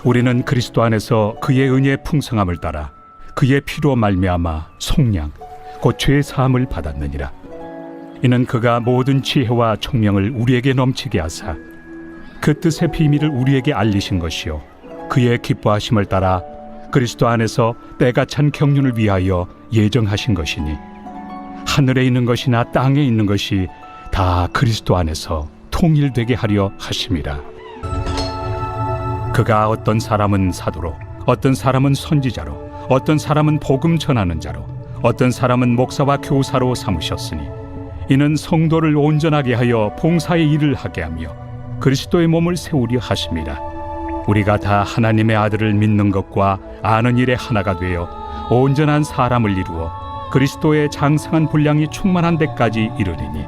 우리는 그리스도 안에서 그의 은혜의 풍성함을 따라 그의 피로 말미암아 속량 곧 죄 사함을 받았느니라. 이는 그가 모든 지혜와 총명을 우리에게 넘치게 하사 그 뜻의 비밀을 우리에게 알리신 것이요 그의 기뻐하심을 따라 그리스도 안에서 때가 찬 경륜을 위하여 예정하신 것이니 하늘에 있는 것이나 땅에 있는 것이 다 그리스도 안에서 통일되게 하려 하심이라. 그가 어떤 사람은 사도로, 어떤 사람은 선지자로, 어떤 사람은 복음 전하는 자로, 어떤 사람은 목사와 교사로 삼으셨으니 이는 성도를 온전하게 하여 봉사의 일을 하게 하며 그리스도의 몸을 세우려 하심이라. 우리가 다 하나님의 아들을 믿는 것과 아는 일에 하나가 되어 온전한 사람을 이루어 그리스도의 장성한 분량이 충만한 데까지 이르리니.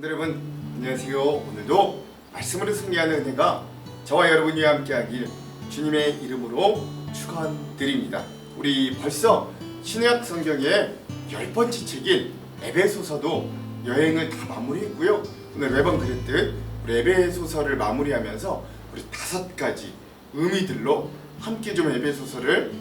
여러분 안녕하세요. 오늘도 말씀으로 승리하는 은혜가 저와 여러분이 함께하길 주님의 이름으로 축원드립니다. 우리 벌써 신약 성경의 10번째 책인 에베소서도 여행을 다 마무리했고요. 오늘 매번 그랬듯 우리 에베소서를 마무리하면서 우리 5가지 의미들로 함께 좀 에베소서를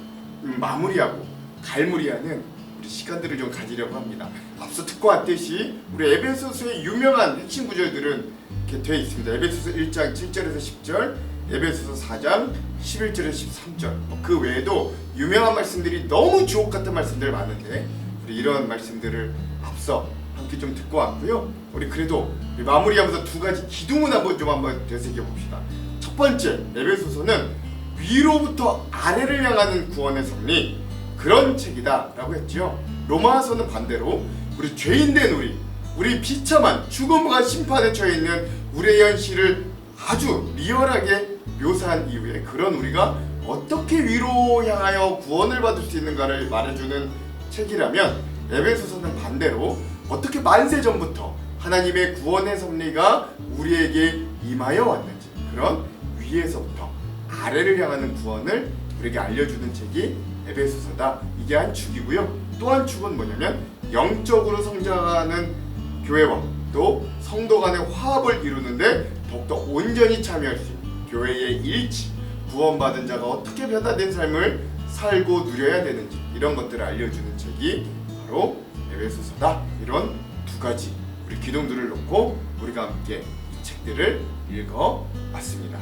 마무리하고 갈무리하는 우리 시간들을 좀 가지려고 합니다. 앞서 듣고 왔듯이 우리 에베소서의 유명한 핵심 구절들은 이렇게 되어 있습니다. 에베소서 1장 7절에서 10절, 에베소서 4장 11절에서 13절. 그 외에도 유명한 말씀들이 너무 주옥 같은 말씀들 많은데 우리 이런 말씀들을 앞서 함께 좀 듣고 왔고요. 우리 그래도 우리 마무리하면서 2가지 기둥은 한번 되새겨 봅시다. 첫 번째, 에베소서는 위로부터 아래를 향하는 구원의 섭리, 그런 책이다 라고 했죠. 로마서는 반대로 우리 죄인된 우리 비참한 죽음과 심판에 처해 있는 우리의 현실을 아주 리얼하게 묘사한 이후에 그런 우리가 어떻게 위로 향하여 구원을 받을 수 있는가를 말해주는 책이라면, 에베소서는 반대로 어떻게 만세 전부터 하나님의 구원의 섭리가 우리에게 임하여 왔는지, 그런 위에서부터 아래를 향하는 구원을 우리에게 알려주는 책이 에베소서다. 이게 한 축이고요. 또 한 축은 뭐냐면 영적으로 성장하는 교회와 또 성도 간의 화합을 이루는데 더욱더 온전히 참여할 수 있는 교회의 일치, 구원받은 자가 어떻게 변화된 삶을 살고 누려야 되는지 이런 것들을 알려주는 책이 바로 에베소서다. 이런 2가지 우리 기둥들을 놓고 우리가 함께 이 책들을 읽어봤습니다.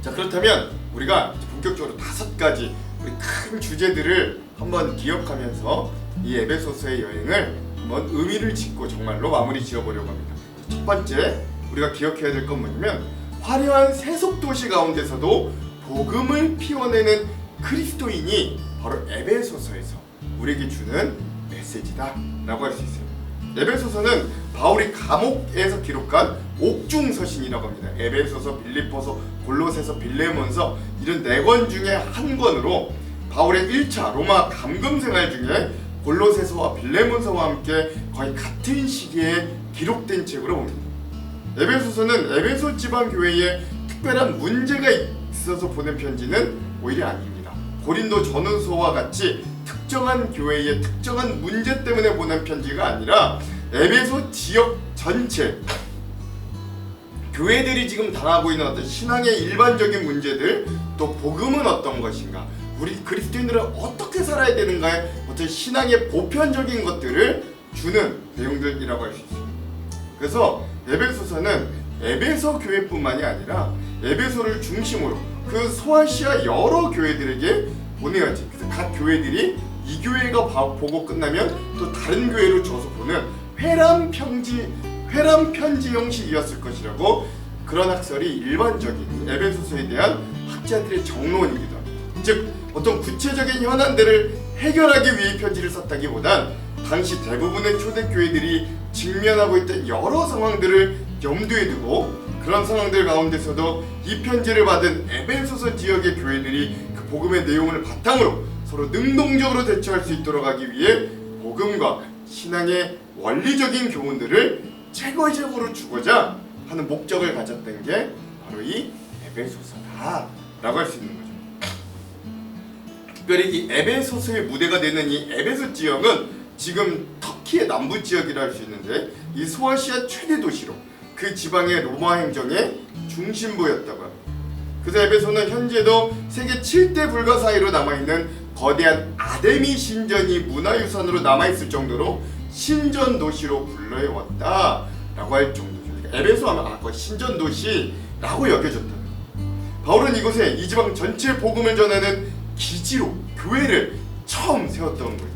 자, 그렇다면 우리가 본격적으로 5가지 우리 큰 주제들을 한번 기억하면서 이 에베소서의 여행을 한번 의미를 짓고 정말로 마무리 지어보려고 합니다. 첫 번째 우리가 기억해야 될 건 뭐냐면, 화려한 세속 도시 가운데서도 복음을 피워내는 그리스도인이 바로 에베소서에서 우리에게 주는 메시지다 라고 할 수 있어요. 에베소서는 바울이 감옥에서 기록한 옥중서신이라고 합니다. 에베소서, 빌립보서, 골로새서, 빌레몬서 이런 4권 중에 한 권으로 바울의 1차 로마 감금 생활 중에 골로새서와 빌레몬서와 함께 거의 같은 시기에 기록된 책으로 봅니다. 에베소서는 에베소 지방 교회에 특별한 문제가 있어서 보낸 편지는 오히려 아닙니다. 고린도 전후서와 같이 특정한 교회의 특정한 문제 때문에 보낸 편지가 아니라 에베소 지역 전체 교회들이 지금 당하고 있는 어떤 신앙의 일반적인 문제들, 또 복음은 어떤 것인가, 우리 그리스도인들은 어떻게 살아야 되는가의 어떤 신앙의 보편적인 것들을 주는 내용들이라고 할 수 있습니다. 그래서 에베소서는 에베소 교회뿐만이 아니라 에베소를 중심으로 그 소아시아 여러 교회들에게 보내야지. 그래서 각 교회들이 이 교회가 보고 끝나면 또 다른 교회로 줘서 보는 회람 편지 형식이었을 것이라고, 그런 학설이 일반적인 에베소서에 대한 학자들의 정론이기도 합니다. 즉 어떤 구체적인 현안들을 해결하기 위해 편지를 썼다기보단 당시 대부분의 초대교회들이 직면하고 있던 여러 상황들을 염두에 두고, 그런 상황들 가운데서도 이 편지를 받은 에베소서 지역의 교회들이 그 복음의 내용을 바탕으로 서로 능동적으로 대처할 수 있도록 하기 위해 복음과 신앙의 원리적인 교훈들을 체계적으로 주고자 하는 목적을 가졌던 게 바로 이 에베소서다 라고 할 수 있는 거죠. 특별히 이 에베소서의 무대가 되는 이 에베소 지역은 지금 터키의 남부 지역이라 할 수 있는데, 이 소아시아 최대 도시로 그 지방의 로마 행정의 중심부였다고 합니다. 그래서 에베소는 현재도 세계 7대 불가사의로 남아있는 거대한 아데미 신전이 문화유산으로 남아있을 정도로 신전 도시로 불려왔다라고 할 정도죠. 그러니까 에베소 하면 거의 신전 도시라고 여겨졌다. 바울은 이곳에 이 지방 전체 복음을 전하는 기지로 교회를 처음 세웠던 거예요.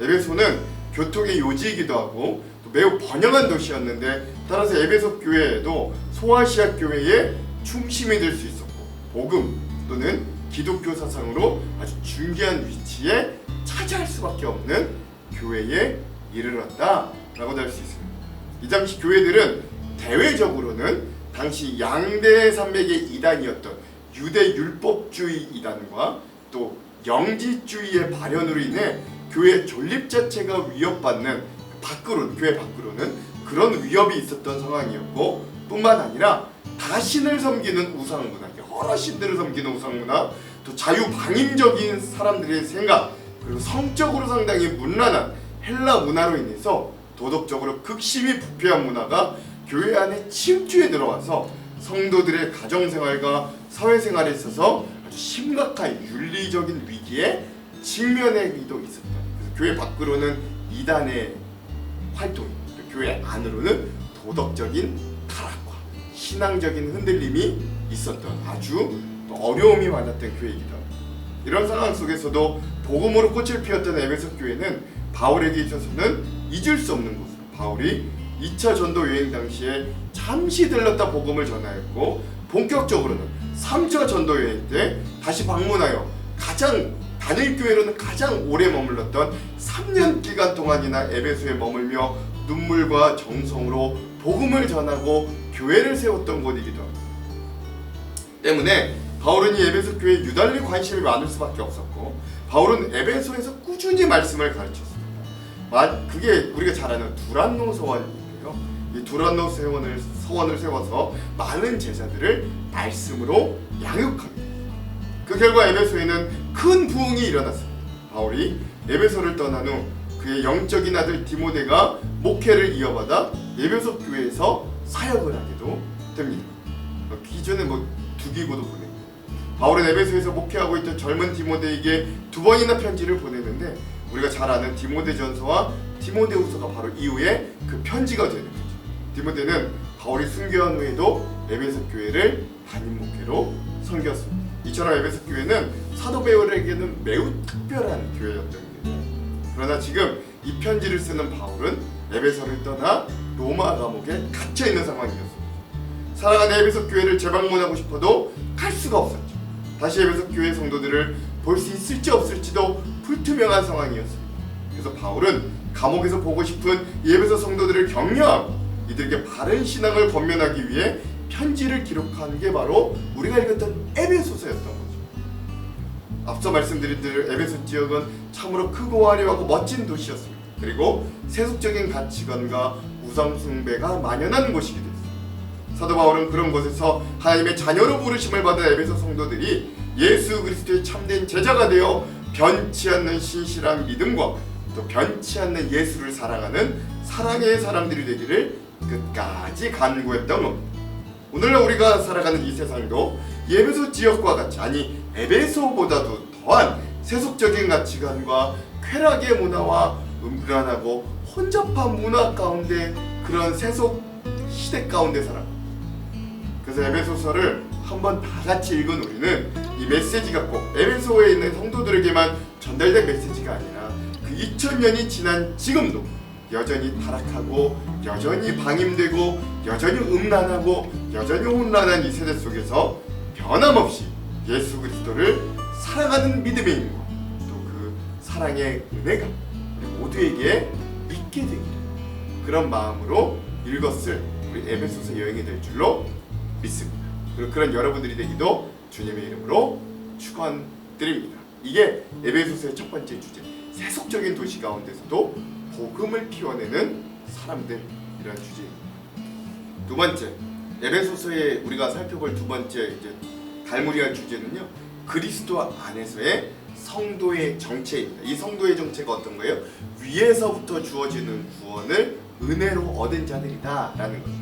에베소는 교통의 요지이기도 하고 또 매우 번영한 도시였는데, 따라서 에베소 교회도 소아시아 교회의 중심이 될 수 있었고 복음 또는 기독교 사상으로 아주 중요한 위치에 차지할 수밖에 없는 교회에 이르렀다라고도 할 수 있습니다. 이 당시 교회들은 대외적으로는 당시 양대 산맥의 이단이었던 유대 율법주의 이단과 또 영지주의의 발현으로 인해 교회 존립 자체가 위협받는 교회 밖으로는 그런 위협이 있었던 상황이었고, 뿐만 아니라 다신을 섬기는 우상문화, 여러 신들을 섬기는 우상문화, 또 자유방임적인 사람들의 생각, 그리고 성적으로 상당히 문란한 헬라 문화로 인해서 도덕적으로 극심히 부패한 문화가 교회 안에 침투해 들어와서 성도들의 가정생활과 사회생활에 있어서 아주 심각한 윤리적인 위기에 직면하기도 있었다. 그래서 교회 밖으로는 이단의 활동이, 교회 안으로는 도덕적인 타락과 신앙적인 흔들림이 있었던 아주 어려움이 많았던 교회이기도 합니다. 이런 상황 속에서도 복음으로 꽃을 피웠던 에베소 교회는 바울에게 있어서는 잊을 수 없는 곳으로, 바울이 2차 전도 여행 당시에 잠시 들렀다 복음을 전하였고, 본격적으로는 3차 전도 여행 때 다시 방문하여 단일 교회로는 가장 오래 머물렀던 3년 기간 동안이나 에베소에 머물며 눈물과 정성으로 복음을 전하고 교회를 세웠던 곳이기도 합니다. 때문에 바울은 이 에베소 교회에 유달리 관심이 많을 수밖에 없었고, 바울은 에베소에서 꾸준히 말씀을 가르쳤습니다. 그게 우리가 잘 아는 두란노 서원인데요. 이 두란노 서원을 세워서 많은 제자들을 말씀으로 양육합니다. 그 결과 에베소에는 큰 부흥이 일어났습니다. 바울이 에베소를 떠난 후 그의 영적인 아들 디모데가 목회를 이어받아 에베소 교회에서 사역을 하기도 됩니다. 기존에 두기고도 보내고, 바울은 에베소에서 목회하고 있던 젊은 디모데에게 2번이나 편지를 보내는데, 우리가 잘 아는 디모데전서와 디모데후서가 바로 이후에 그 편지가 되는 거죠. 디모데는 바울이 순교한 후에도 에베소 교회를 담임 목회로 섬겼습니다. 이처럼 에베소 교회는 사도 바울에게는 매우 특별한 교회였던 거예요. 그러나 지금 이 편지를 쓰는 바울은 에베소를 떠나 로마 감옥에 갇혀 있는 상황이었습니다. 사랑하는 에베소 교회를 재방문하고 싶어도 갈 수가 없었죠. 다시 에베소 교회 성도들을 볼 수 있을지 없을지도 불투명한 상황이었습니다. 그래서 바울은 감옥에서 보고 싶은 에베소 성도들을 격려하고 이들에게 바른 신앙을 권면하기 위해 편지를 기록한 게 바로 우리가 읽었던 에베소서였던 거죠. 앞서 말씀드린 대로 에베소 지역은 참으로 크고 화려하고 멋진 도시였습니다. 그리고 세속적인 가치관과 우상 숭배가 만연한 곳이기도 했습니다. 사도 바울은 그런 곳에서 하나님의 자녀로 부르심을 받은 에베소 성도들이 예수 그리스도의 참된 제자가 되어 변치 않는 신실한 믿음과 또 변치 않는 예수를 사랑하는 사랑의 사람들이 되기를 끝까지 간구했던 겁니다. 오늘날 우리가 살아가는 이 세상도 에베소 지역과 같이, 아니 에베소보다도 더한 세속적인 가치관과 쾌락의 문화와 음란하고 혼잡한 문화 가운데, 그런 세속 시대 가운데 살아. 그래서 에베소서를 한번 다 같이 읽은 우리는 이 메시지가 꼭 에베소에 있는 성도들에게만 전달된 메시지가 아니라 그 2000년이 지난 지금도 여전히 타락하고 여전히 방임되고 여전히 음란하고 여전히 혼란한 이 세대 속에서 변함없이 예수 그리스도를 사랑하는 믿음의 힘과 또 그 사랑의 은혜가 우리 모두에게 있게 되기를, 그런 마음으로 읽었을 우리 에베소서 여행이 될 줄로 믿습니다. 그리고 그런 여러분들이 되기도 주님의 이름으로 축원드립니다. 이게 에베소서의 첫 번째 주제, 세속적인 도시 가운데서도 복음을 피워내는 사람들이라는 주제입니다. 두 번째, 에베소서에 우리가 살펴볼 두 번째 달무리할 주제는요, 그리스도 안에서의 성도의 정체입니다. 이 성도의 정체가 어떤 거예요? 위에서부터 주어지는 구원을 은혜로 얻은 자들이다 라는 거죠.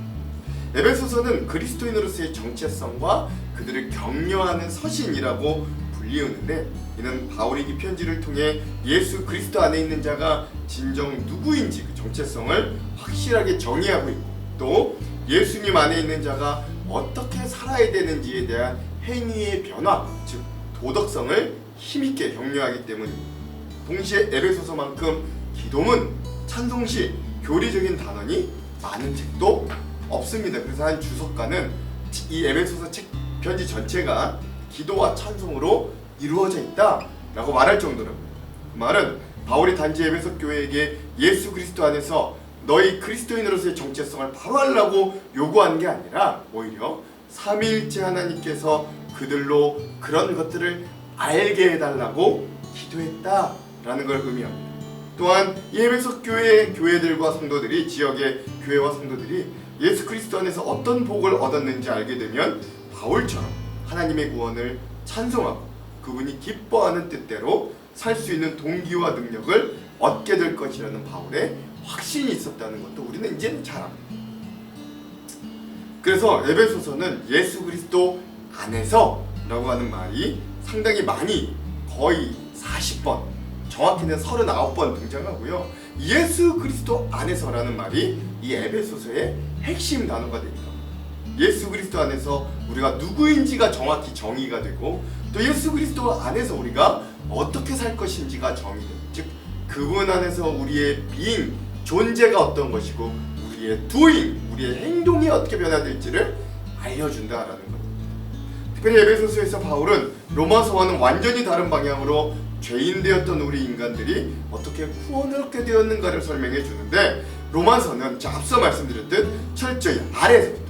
에베소서는 그리스도인으로서의 정체성과 그들을 격려하는 서신이라고 불리우는데, 이는 바울이 이 편지를 통해 예수 그리스도 안에 있는 자가 진정 누구인지 그 정체성을 확실하게 정의하고 있고, 또 예수님 안에 있는 자가 어떻게 살아야 되는지에 대한 행위의 변화, 즉 도덕성을 힘있게 격려하기 때문입니다. 동시에 에베소서만큼 기도문, 찬송시, 교리적인 단원이 많은 책도 없습니다. 그래서 한 주석가는 이 에베소서 책 편지 전체가 기도와 찬송으로 이루어져 있다라고 말할 정도로, 그 말은 바울이 단지 에베소 교회에게 예수 그리스도 안에서 너희 그리스도인으로서의 정체성을 바로 하려고 요구한 게 아니라 오히려 삼위일체 하나님께서 그들로 그런 것들을 알게 해달라고 기도했다라는 걸 의미합니다. 또한 이 에베소 교회들과 성도들이, 지역의 교회와 성도들이 예수 그리스도 안에서 어떤 복을 얻었는지 알게 되면 바울처럼 하나님의 구원을 찬송하고 그분이 기뻐하는 뜻대로 살 수 있는 동기와 능력을 얻게 될 것이라는 바울의 확신이 있었다는 것도 우리는 이제는 잘 압니다. 그래서 에베소서는 예수 그리스도 안에서 라고 하는 말이 상당히 많이, 거의 40번, 정확히는 39번 등장하고요. 예수 그리스도 안에서라는 말이 이 에베소서의 핵심 단어가 됩니다. 예수 그리스도 안에서 우리가 누구인지가 정확히 정의가 되고, 또 예수 그리스도 안에서 우리가 어떻게 살 것인지가 정의되고, 즉 그분 안에서 우리의 being, 존재가 어떤 것이고 우리의 doing, 우리의 행동이 어떻게 변화될지를 알려준다라는 겁니다. 특별히 에베소서에서 바울은 로마서와는 완전히 다른 방향으로 죄인 되었던 우리 인간들이 어떻게 구원을 얻게 되었는가를 설명해 주는데, 로마서는 앞서 말씀드렸듯 철저히 아래에서부터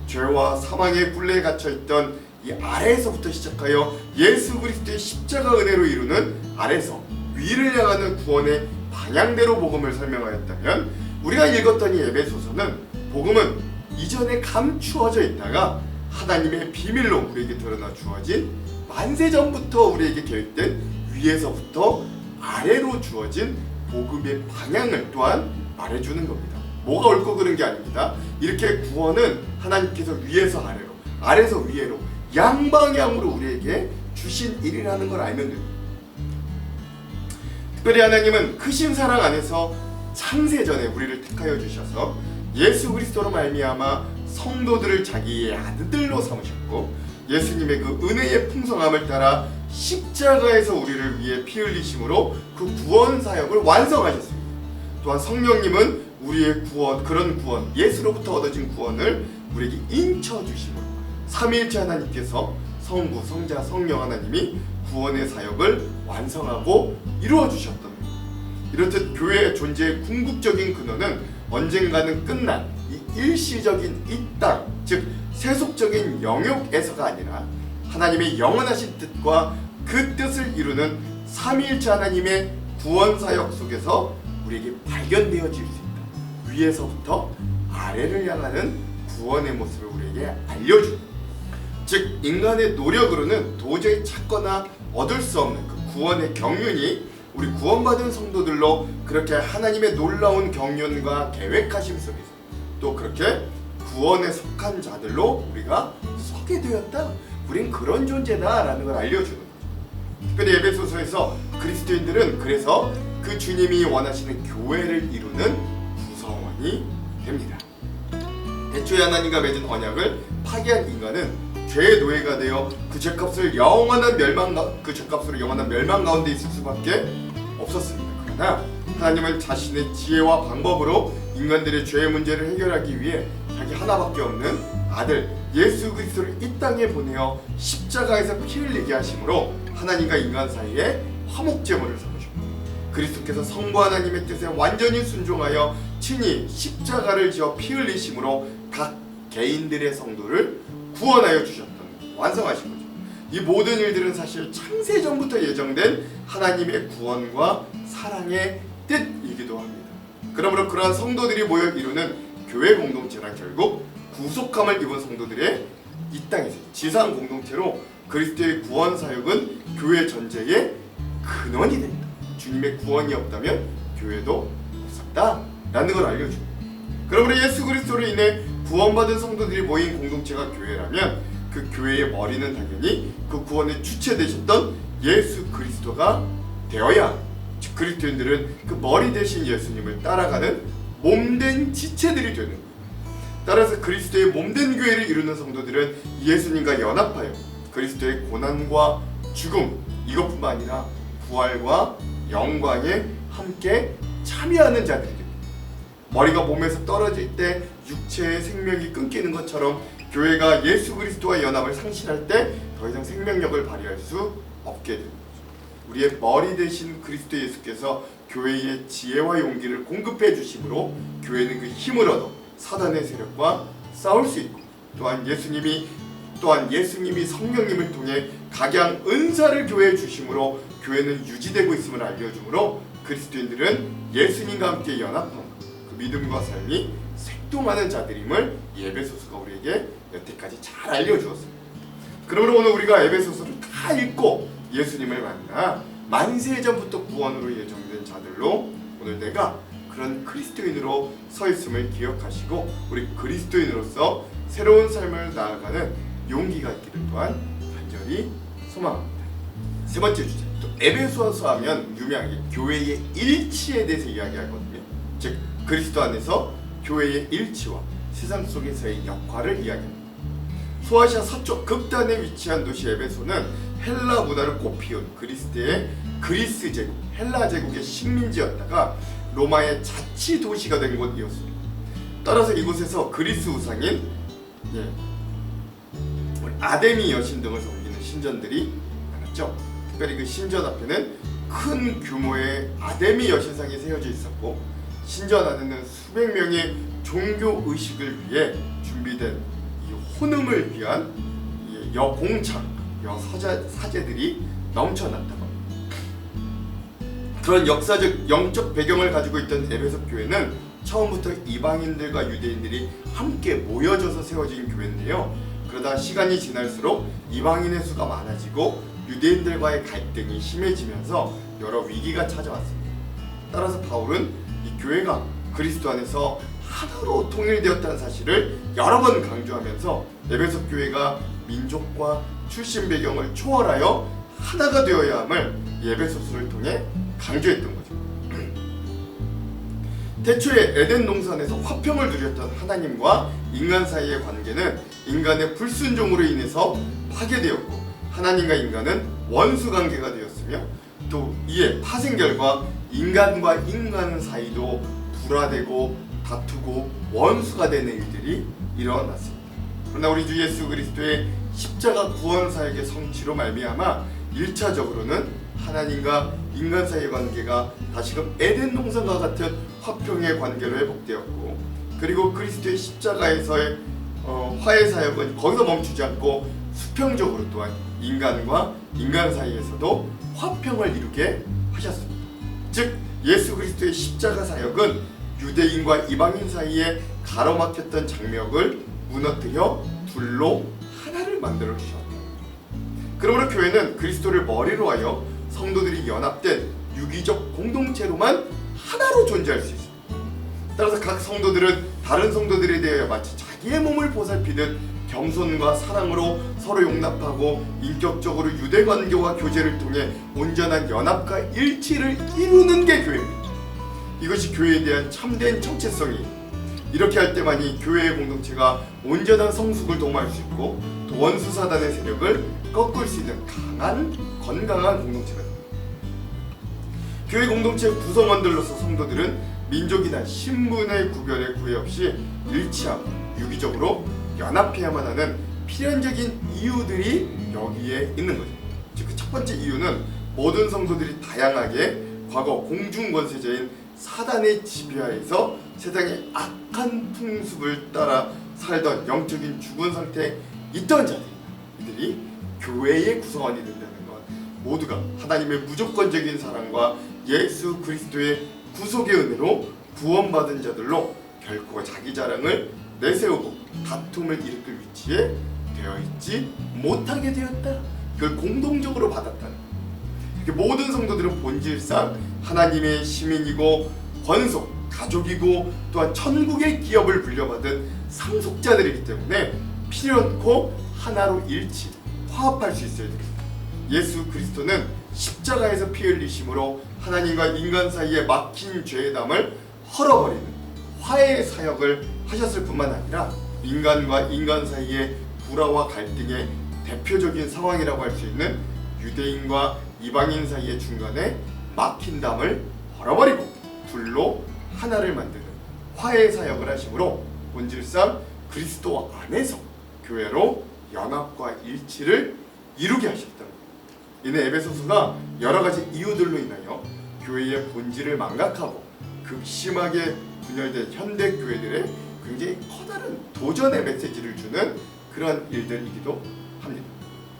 죄와 사망의 굴레에 갇혀있던 이 아래에서부터 시작하여 예수 그리스도의 십자가 은혜로 이루는 아래에서 위를 향하는 구원의 방향대로 복음을 설명하였다면, 우리가 읽었던 이 에베소서는 복음은 이전에 감추어져 있다가 하나님의 비밀로 우리에게 드러나 주어진, 만세전부터 우리에게 계획된 위에서부터 아래로 주어진 복음의 방향을 또한 말해주는 겁니다. 뭐가 옳고 그른 게 아닙니다. 이렇게 구원은 하나님께서 위에서 아래로, 아래에서 위로 양방향으로 우리에게 주신 일이라는 걸 알면 됩니다. 특별히 하나님은 크신 사랑 안에서 창세전에 우리를 택하여 주셔서 예수 그리스도로 말미암아 성도들을 자기의 아들들로 삼으셨고, 예수님의 그 은혜의 풍성함을 따라 십자가에서 우리를 위해 피 흘리심으로 그 구원 사역을 완성하셨습니다. 또한 성령님은 우리의 구원, 그런 구원, 예수로부터 얻어진 구원을 우리에게 인쳐 주심으로 삼위일체 하나님께서 성부, 성자, 성령 하나님이 구원의 사역을 완성하고 이루어 주셨던 겁니다. 이렇듯 교회의 존재의 궁극적인 근원은 언젠가는 끝날 이 일시적인 이 땅, 즉 세속적인 영역에서가 아니라 하나님의 영원하신 뜻과 그 뜻을 이루는 삼위일체 하나님의 구원 사역 속에서 우리에게 발견되어질 수 있다. 위에서부터 아래를 향하는 구원의 모습을 우리에게 알려줍니다. 즉 인간의 노력으로는 도저히 찾거나 얻을 수 없는 그 구원의 경륜이 우리 구원받은 성도들로 그렇게 하나님의 놀라운 경륜과 계획하심 속에서 또 그렇게 구원에 속한 자들로 우리가 서게 되었다. 우린 그런 존재다라는 걸 알려주는 거죠. 특별히 에베소서에서 그리스도인들은 그래서 그 주님이 원하시는 교회를 이루는 구성원이 됩니다. 애초에 하나님과 맺은 언약을 파기한 인간은 죄의 노예가 되어 그 죄값으로 영원한 멸망 가운데 있을 수밖에 없었습니다. 그러나 하나님은 자신의 지혜와 방법으로 인간들의 죄의 문제를 해결하기 위해 자기 하나밖에 없는 아들 예수 그리스도를 이 땅에 보내어 십자가에서 피 흘리게 하심으로 하나님과 인간 사이에 화목제물을 삼으셨고, 그리스도께서 성부 하나님의 뜻에 완전히 순종하여 친히 십자가를 지어 피 흘리심으로 각 개인들의 성도를 구원하여 주셨던, 완성하신 거죠. 이 모든 일들은 사실 창세전부터 예정된 하나님의 구원과 사랑의 뜻이기도 합니다. 그러므로 그러한 성도들이 모여 이루는 교회 공동체란 결국 구속함을 입은 성도들의 이 땅에서 지상 공동체로 그리스도의 구원 사역은 교회 전체의 근원이 됩니다. 주님의 구원이 없다면 교회도 없었다라는 걸 알려줍니다. 그러므로 예수 그리스도로 인해 구원받은 성도들이 모인 공동체가 교회라면 그 교회의 머리는 당연히 그 구원의 주체 되셨던 예수 그리스도가 되어야, 즉 그리스도인들은 그 머리 대신 예수님을 따라가는 몸된 지체들이 되는 거예요. 따라서 그리스도의 몸된 교회를 이루는 성도들은 예수님과 연합하여 그리스도의 고난과 죽음, 이것뿐만 아니라 부활과 영광에 함께 참여하는 자들이 됩니다. 머리가 몸에서 떨어질 때 육체의 생명이 끊기는 것처럼 교회가 예수 그리스도와 연합을 상실할 때 더 이상 생명력을 발휘할 수 없게 됩니다. 우리의 머리 대신 그리스도 예수께서 교회의 지혜와 용기를 공급해 주심으로 교회는 그 힘을 얻어 사단의 세력과 싸울 수 있고, 또한 예수님이 성령님을 통해 각양 은사를 교회에 주심으로 교회는 유지되고 있음을 알려주므로 그리스도인들은 예수님과 함께 연합하고 그 믿음과 삶이 생동하는 자들임을 에베소서가 우리에게 여태까지 잘 알려주었습니다. 그러므로 오늘 우리가 에베소서를 다 읽고 예수님을 만나 만세전부터 구원으로 예정된 자들로 오늘 내가 그런 그리스도인으로 서 있음을 기억하시고 우리 그리스도인으로서 새로운 삶을 나아가는 용기가 있기를 또한 간절히 소망합니다. 세 번째 주제, 또 에베소서 하면 유명하게 교회의 일치에 대해서 이야기하거든요. 즉 그리스도 안에서 교회의 일치와 세상 속에서의 역할을 이야기합니다. 소아시아 서쪽 극단에 위치한 도시 에베소는 헬라 문화를 꽃피운 그리스의 그리스 제국, 헬라 제국의 식민지였다가 로마의 자치 도시가 된 곳이었습니다. 따라서 이곳에서 그리스 우상인 우리 아데미 여신 등을 섬기는 신전들이 많았죠. 특별히 그 신전 앞에는 큰 규모의 아데미 여신상이 세워져 있었고, 신전 안에는 수백 명의 종교 의식을 위해 준비된 이 혼음을 위한 여공창, 여사제들이 넘쳐났다고 합니다. 그런 역사적 영적 배경을 가지고 있던 에베소 교회는 처음부터 이방인들과 유대인들이 함께 모여져서 세워진 교회인데요. 그러다 시간이 지날수록 이방인의 수가 많아지고 유대인들과의 갈등이 심해지면서 여러 위기가 찾아왔습니다. 따라서 바울은 이 교회가 그리스도 안에서 하나로 통일되었다는 사실을 여러 번 강조하면서 에베소 교회가 민족과 출신 배경을 초월하여 하나가 되어야 함을 에베소서를 통해 강조했던 거죠. 태초에 에덴 동산에서 화평을 누렸던 하나님과 인간 사이의 관계는 인간의 불순종으로 인해서 파괴되었고, 하나님과 인간은 원수 관계가 되었으며, 또 이에 파생 결과 인간과 인간 사이도 불화되고 다투고 원수가 되는 일들이 일어났습니다. 그러나 우리 주 예수 그리스도의 십자가 구원 사역의 성취로 말미암아 1차적으로는 하나님과 인간 사이의 관계가 다시금 에덴 동산과 같은 화평의 관계로 회복되었고, 그리고 그리스도의 십자가에서의 화해 사역은 거기서 멈추지 않고 수평적으로 또한 인간과 인간 사이에서도 화평을 이루게 하셨습니다. 즉 예수 그리스도의 십자가 사역은 유대인과 이방인 사이에 가로막혔던 장벽을 무너뜨려 둘로 하나를 만들어 주셨다. 그러므로 교회는 그리스도를 머리로 하여 성도들이 연합된 유기적 공동체로만 하나로 존재할 수 있습니다. 따라서 각 성도들은 다른 성도들에 대하여 마치 자기의 몸을 보살피듯 겸손과 사랑으로 서로 용납하고 인격적으로 유대관계와 교제를 통해 온전한 연합과 일치를 이루는 게 교회입니다. 이것이 교회에 대한 참된 정체성이에요. 이렇게 할 때만이 교회의 공동체가 온전한 성숙을 도모할 수 있고, 또 원수 사단의 세력을 꺾을 수 있는 강한 건강한 공동체가 됩니다. 교회 공동체 구성원들로서 성도들은 민족이나 신분의 구별에 구애 없이 일치하고 유기적으로 연합해야만 하는 필연적인 이유들이 여기에 있는 거죠. 즉 그 첫 번째 이유는 모든 성도들이 다양하게 과거 공중 권세자인 사단의 지배하에서 세상의 악한 풍습을 따라 살던 영적인 죽은 상태에 있던 자들이, 이들이 교회의 구성원이 된다는 것, 모두가 하나님의 무조건적인 사랑과 예수 그리스도의 구속의 은혜로 구원받은 자들로 결코 자기 자랑을 내세우고 다툼을 일으킬 위치에 되어 있지 못하게 되었다. 그걸 공동적으로 받았다는, 모든 성도들은 본질상 하나님의 시민이고 권속, 가족이고 또한 천국의 기업을 물려받은 상속자들이기 때문에 필요없고 하나로 일치, 화합할 수 있어야 됩니다. 예수 그리스도는 십자가에서 피 흘리심으로 하나님과 인간 사이에 막힌 죄의 담을 헐어버리는 화해의 사역을 하셨을 뿐만 아니라 인간과 인간 사이의 불화와 갈등의 대표적인 상황이라고 할 수 있는 유대인과 이방인 사이의 중간에 막힌 담을 헐어버리고 둘로 하나를 만드는 화해의 사역을 하심으로 본질상 그리스도 안에서 교회로 연합과 일치를 이루게 하셨다. 이는 에베소서가 여러 가지 이유들로 인하여 교회의 본질을 망각하고 극심하게 분열된 현대 교회들의 굉장히 커다란 도전의 메시지를 주는 그런 일들이기도 합니다.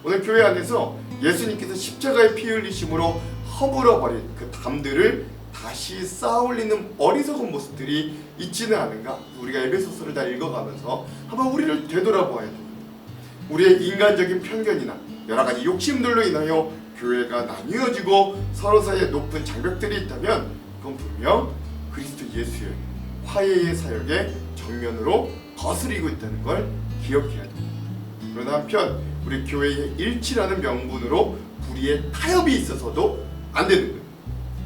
오늘 교회 안에서 예수님께서 십자가의 피 흘리심으로 허물어버린 그 담들을 다시 쌓아올리는 어리석은 모습들이 있지는 않은가? 우리가 에베소서를 다 읽어가면서 한번 우리를 되돌아보아야 됩니다. 우리의 인간적인 편견이나 여러 가지 욕심들로 인하여 교회가 나뉘어지고 서로 사이에 높은 장벽들이 있다면 그건 분명 그리스도 예수의 화해의 사역에 정면으로 거스리고 있다는 걸 기억해야 됩니다. 그러나 한편 우리 교회의 일치라는 명분으로 불의의 타협이 있어서도 안 되는 거예요.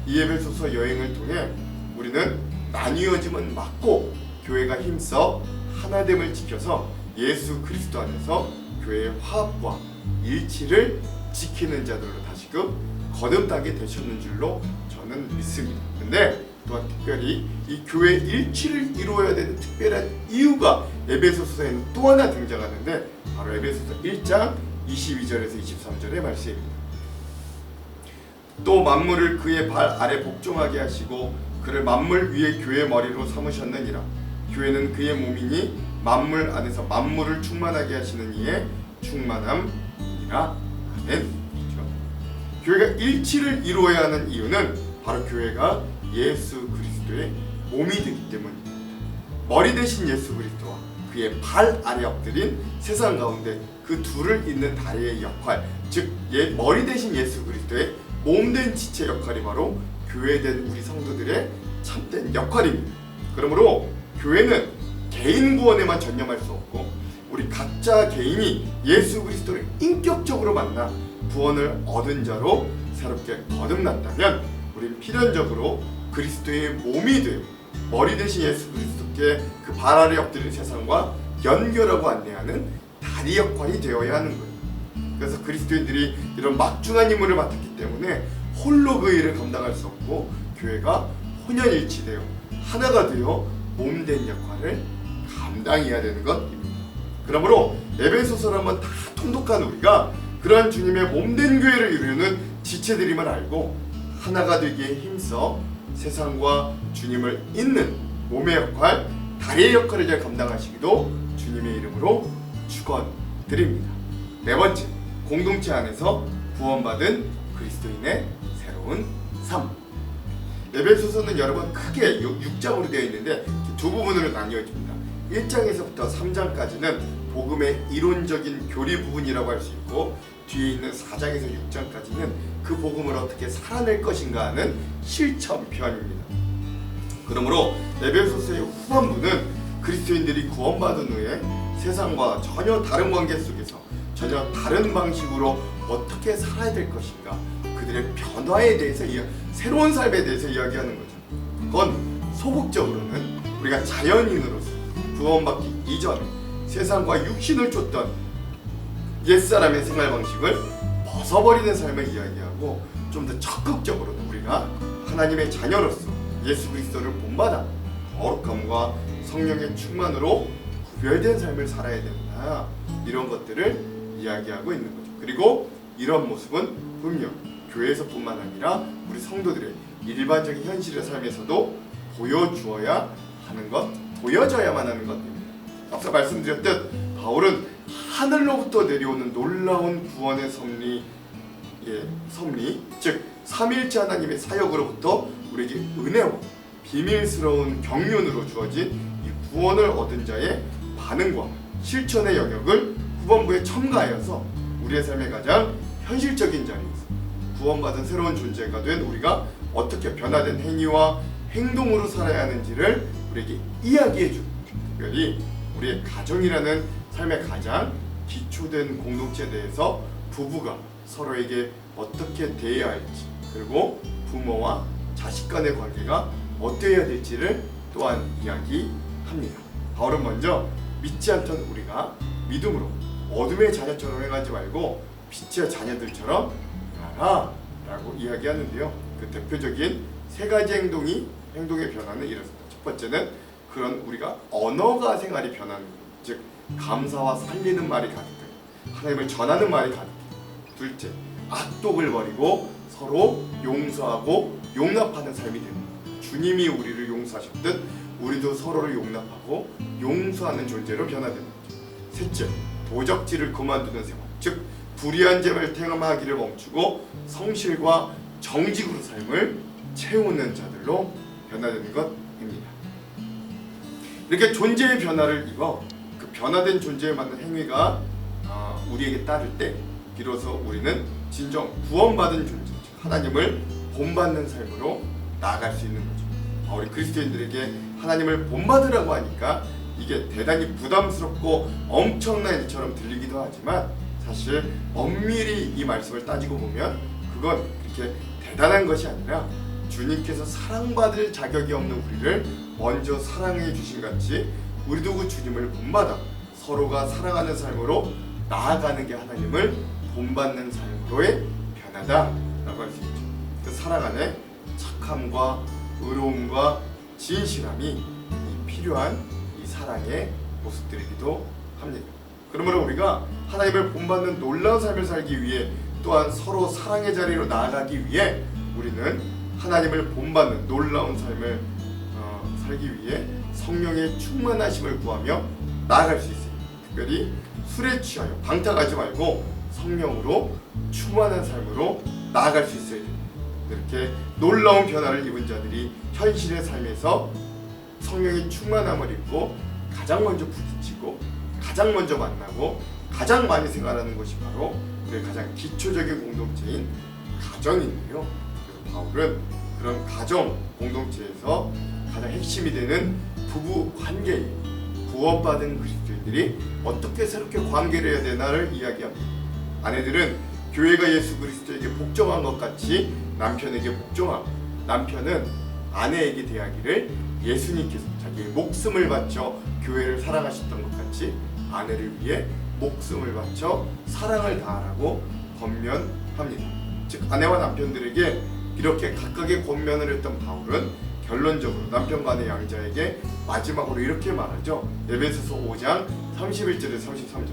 이 에베소서 여행을 통해 우리는 나뉘어짐은 막고 교회가 힘써 하나됨을 지켜서 예수 그리스도 안에서 교회의 화합과 일치를 지키는 자들로 다시금 거듭나게 되셨는 줄로 저는 믿습니다. 근데 또한 특별히 이 교회 일치를 이루어야 되는 특별한 이유가 에베소서에는 또 하나 등장하는데 바로 에베소서 1장 22절에서 23절의 말씀입니다. 또 만물을 그의 발 아래 복종하게 하시고 그를 만물 위에 교회 머리로 삼으셨느니라. 교회는 그의 몸이니 만물 안에서 만물을 충만하게 하시는 이의 충만함이라. 아멘. 그렇죠? 교회가 일치를 이루어야 하는 이유는 바로 교회가 예수 그리스도의 몸이 되기 때문입니다. 머리 대신 예수 그리스도와 그의 발 아래 엎드린 세상 가운데 그 둘을 잇는 다리의 역할, 즉 머리 대신 예수 그리스도의 몸된 지체 역할이 바로 교회된 우리 성도들의 참된 역할입니다. 그러므로 교회는 개인 구원에만 전념할 수 없고 우리 각자 개인이 예수 그리스도를 인격적으로 만나 구원을 얻은 자로 새롭게 거듭났다면 우리는 필연적으로 그리스도의 몸이 되어 머리 대신 예수 그리스도께 그 발 아래 엎드린 세상과 연결하고 안내하는 다리 역할이 되어야 하는 거예요. 그래서 그리스도인들이 이런 막중한 임무를 맡았기 때문에 홀로 그 일을 감당할 수 없고 교회가 혼연일치되어 하나가 되어 몸된 역할을 감당해야 되는 것입니다. 그러므로 에베소서를 한번 다 통독한 우리가 그러한 주님의 몸된 교회를 이루는 지체들임을 알고 하나가 되기에 힘써 세상과 주님을 잇는 몸의 역할, 다리의 역할을 잘 감당하시기도 주님의 이름으로 축원드립니다. 네 번째, 공동체 안에서 구원받은 그리스도인의 새로운 삶. 에베소서는 여러 번 크게 6장으로 되어 있는데 두 부분으로 나뉘어집니다. 1장에서부터 3장까지는 복음의 이론적인 교리 부분이라고 할 수 있고 뒤에 있는 4장에서 6장까지는 그 복음을 어떻게 살아낼 것인가 하는 실천편입니다. 그러므로 에베소서의 후반부는 그리스도인들이 구원받은 후에 세상과 전혀 다른 관계 속에서 전혀 다른 방식으로 어떻게 살아야 될 것인가, 그들의 변화에 대해서 새로운 삶에 대해서 이야기하는 거죠. 그건 소극적으로는 우리가 자연인으로서 구원받기 이전에 세상과 육신을 쫓던 옛사람의 생활 방식을 벗어버리는 삶을 이야기하고 좀 더 적극적으로는 우리가 하나님의 자녀로서 예수 그리스도를 본받아 거룩함과 성령의 충만으로 구별된 삶을 살아야 된다. 이런 것들을 이야기하고 있는 거죠. 그리고 이런 모습은 분명 교회에서뿐만 아니라 우리 성도들의 일반적인 현실의 삶에서도 보여주어야 하는 것, 보여져야만 하는 것입니다. 앞서 말씀드렸듯 바울은 하늘로부터 내려오는 놀라운 구원의 섭리, 즉 삼위일체 하나님의 사역으로부터 우리에게 은혜와 비밀스러운 경륜으로 주어진 이 구원을 얻은 자의 반응과 실천의 영역을 후반부에 첨가하여서 우리의 삶의 가장 현실적인 자리에서 구원받은 새로운 존재가 된 우리가 어떻게 변화된 행위와 행동으로 살아야 하는지를 우리에게 이야기해 주고, 특별히 우리의 가정이라는 삶의 가장 기초된 공동체에 대해서 부부가 서로에게 어떻게 대해야 할지, 그리고 부모와 자식 간의 관계가 어떠해야 될지를 또한 이야기합니다. 바울은 먼저 믿지 않던 우리가 믿음으로 어둠의 자녀처럼 행하지 말고 빛의 자녀들처럼 행하라 라고 이야기하는데요. 그 대표적인 세 가지 행동의 변화는 이렇습니다. 첫 번째는 그런 우리가 언어가 생활이 변하는 것, 즉 감사와 살리는 말이 가득해, 하나님을 전하는 말이 가득해. 둘째, 악독을 버리고 서로 용서하고 용납하는 삶이 되는 것. 주님이 우리를 용서하셨듯 우리도 서로를 용납하고 용서하는 존재로 변화되는 거죠. 셋째, 도적질을 그만두는 생활, 즉 불의한 죄를 행하기를 멈추고 성실과 정직으로 삶을 채우는 자들로 변화되는 것입니다. 이렇게 존재의 변화를 입어 그 변화된 존재에 맞는 행위가 우리에게 따를 때 비로소 우리는 진정 구원받은 존재, 즉 하나님을 본받는 삶으로 나아갈 수 있는 거죠. 우리 그리스도인들에게 하나님을 본받으라고 하니까 이게 대단히 부담스럽고 엄청난 일처럼 들리기도 하지만, 사실 엄밀히 이 말씀을 따지고 보면 그건 그렇게 대단한 것이 아니라 주님께서 사랑받을 자격이 없는 우리를 먼저 사랑해 주신 같이 우리도 그 주님을 본받아 서로가 사랑하는 삶으로 나아가는 게 하나님을 본받는 삶으로의 변화다라고 할 수 있죠. 그 사랑 안에 착함과 의로움과 진실함이 필요한 이 사랑의 모습들이기도 합니다. 그러므로 우리가 하나님을 본받는 놀라운 삶을 살기 위해, 또한 서로 사랑의 자리로 나아가기 위해 우리는 하나님을 본받는 놀라운 삶을 살기 위해 성령의 충만하심을 구하며 나아갈 수 있습니다. 특별히 술에 취하여 방탕하지 말고 성령으로 충만한 삶으로 나아갈 수 있어야 됩니다. 이렇게 놀라운 변화를 입은 자들이 현실의 삶에서 성령의 충만함을 입고 가장 먼저 부딪히고 가장 먼저 만나고 가장 많이 생활하는 것이 바로 우리의 가장 기초적인 공동체인 가정인데요. 그래서 바울은 그런 가정 공동체에서 가장 핵심이 되는 부부 관계에 구원받은 그리스도인들이 어떻게 새롭게 관계를 해야 되나를 이야기합니다. 아내들은 교회가 예수 그리스도에게 복종한 것 같이 남편에게 복종하고, 남편은 아내에게 대하기를 예수님께서 자기의 목숨을 바쳐 교회를 사랑하셨던 것 같이 아내를 위해 목숨을 바쳐 사랑을 다하라고 권면합니다. 즉 아내와 남편들에게 이렇게 각각의 권면을 했던 바울은 결론적으로 남편 간의 양자에게 마지막으로 이렇게 말하죠. 에베소서 5장 31절에서 33절.